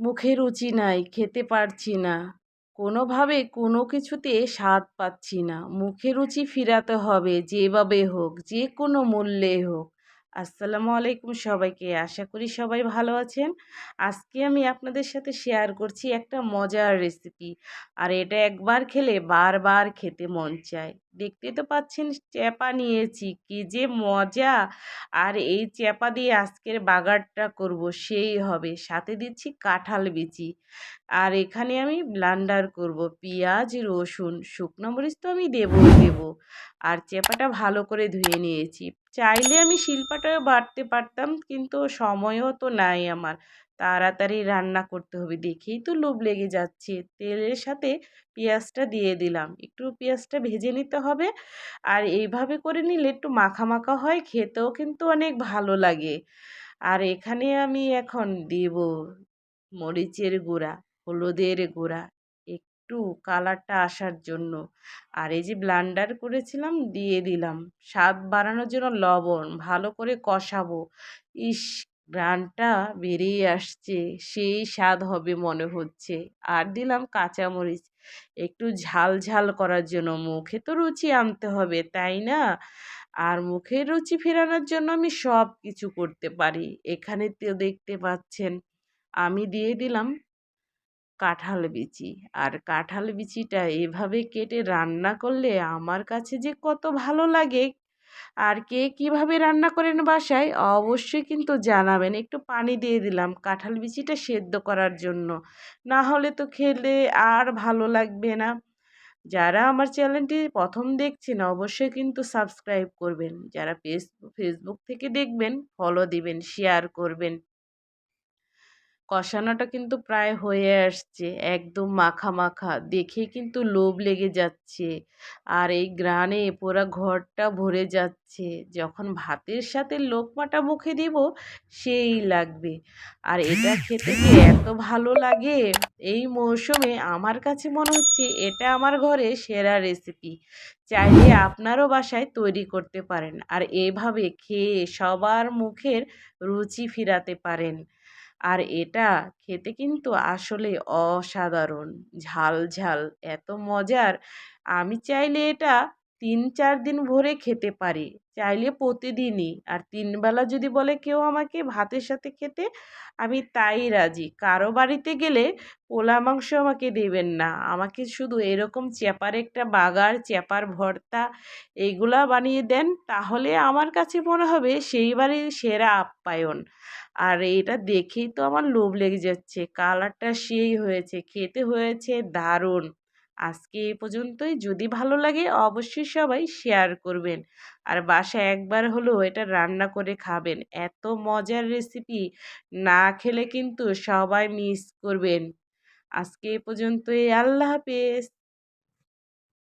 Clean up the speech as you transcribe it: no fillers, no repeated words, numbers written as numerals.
মুখে রুচি নাই, খেতে পারছি না। কোনোভাবে কোনো কিছুতে স্বাদ পাচ্ছি না। মুখে রুচি ফিরাতে হবে যেভাবে হোক, যে কোনো মূল্যে হোক। আসসালামু আলাইকুম সবাইকে। আশা করি সবাই ভালো আছেন। আজকে আমি আপনাদের সাথে শেয়ার করছি একটা মজার রেসিপি। আর এটা একবার খেলে বারবার খেতে মন চায়। দেখতেই তো পাচ্ছেন চ্যাপা নিয়েছি, কি যে মজা! আর এই চ্যাপা দিয়ে আজকের বাগারটা করব সেই হবে। সাথে দিচ্ছি কাঁঠাল বিচি। আর এখানে আমি ব্লান্ডার করব পেঁয়াজ, রসুন, শুকনো মরিচ তো আমি দেবো। আর চ্যাপাটা ভালো করে ধুয়ে নিয়েছি। চাইলে আমি শিলপাটায় বাটতে পারতাম, কিন্তু সময়ও তো নাই আমার। তাড়াতাড়ি রান্না করতে হবে দেখেই তো লোভ লেগে যাচ্ছে। তেলের সাথে পেঁয়াজটা দিয়ে দিলাম, একটু পেঁয়াজটা ভেজে নিতে হবে। আর এইভাবে করে নিলে একটু মাখা মাখা হয়, খেতেও কিন্তু অনেক ভালো লাগে। আর এখানে আমি এখন দেব মরিচের গুঁড়া, হলুদের গুঁড়া, একটু কালারটা আসার জন্য। আর এই যে ব্লান্ডার করেছিলাম দিয়ে দিলাম। স্বাদ বাড়ানোর জন্য লবণ, ভালো করে কষাবো। ইস, ঘ্রাণটা বেরিয়ে আসছে, সেই স্বাদ হবে মনে হচ্ছে। আর দিলাম কাঁচামরিচ, একটু ঝাল ঝাল করার জন্য। মুখে তো রুচি আনতে হবে, তাই না? আর মুখের রুচি ফেরানোর জন্য আমি সব কিছু করতে পারি। এখানে তো দেখতে পাচ্ছেন আমি দিয়ে দিলাম কাঁঠাল বিচি। আর কাঁঠাল বিচিটা এভাবে কেটে রান্না করলে আমার কাছে যে কত ভালো লাগে। আর কে কিভাবে রান্না করেন বাসায় অবশ্যই কিন্তু জানাবেন। একটু পানি দিয়ে দিলাম কাঁঠাল বিচিটা সেদ্ধ করার জন্য, না হলে তো খেলে আর ভালো লাগবে না। যারা আমার চ্যানেলটি প্রথম দেখছেন অবশ্যই কিন্তু সাবস্ক্রাইব করবেন। যারা ফেসবুক থেকে দেখবেন ফলো দিবেন, শেয়ার করবেন। কষানোটা কিন্তু প্রায় হয়ে আসছে, একদম মাখা মাখা, দেখে কিন্তু লোভ লেগে যাচ্ছে। আর এই ঘ্রাণে পুরা ঘরটা ভরে যাচ্ছে। যখন ভাতের সাথে লোকমাটা মুখে দিব সেই লাগবে। আর এটা খেতে যে এত ভালো লাগে এই মৌসুমে, আমার কাছে মনে হচ্ছে এটা আমার ঘরে সেরা রেসিপি। চাইলে আপনারও বাসায় তৈরি করতে পারেন আর এভাবে খেয়ে সবার মুখের রুচি ফিরাতে পারেন। আর এটা খেতে কিন্তু আসলে অসাধারণ, ঝাল ঝাল, এত মজার। আমি চাইলে এটা ৩-৪ দিন ভরে খেতে পারি, চাইলে প্রতিদিনই। আর ৩ বেলা যদি বলে কেউ আমাকে ভাতের সাথে খেতে, আমি তাই রাজি। কারো বাড়িতে গেলে পোলা মাংস আমাকে দেবেন না, আমাকে শুধু এরকম চ্যাপার একটা বাগার, চ্যাপার ভর্তা এইগুলা বানিয়ে দেন, তাহলে আমার কাছে মনে হবে সেই বাড়ির সেরা আপ্যায়ন। আর এটা দেখেই তো আমার লোভ লেগে যাচ্ছে, কালারটা সেই হয়েছে, খেতে হয়েছে দারুণ। আজকে এই পর্যন্তই। যদি ভালো লাগে অবশ্যই সবাই শেয়ার করবেন। আর বাসায় একবার হলেও এটা রান্না করে খাবেন। এত মজার রেসিপি, না খেলে কিন্তু সবাই মিস করবেন। আজকে এই পর্যন্তই। আল্লাহ হাফেজ।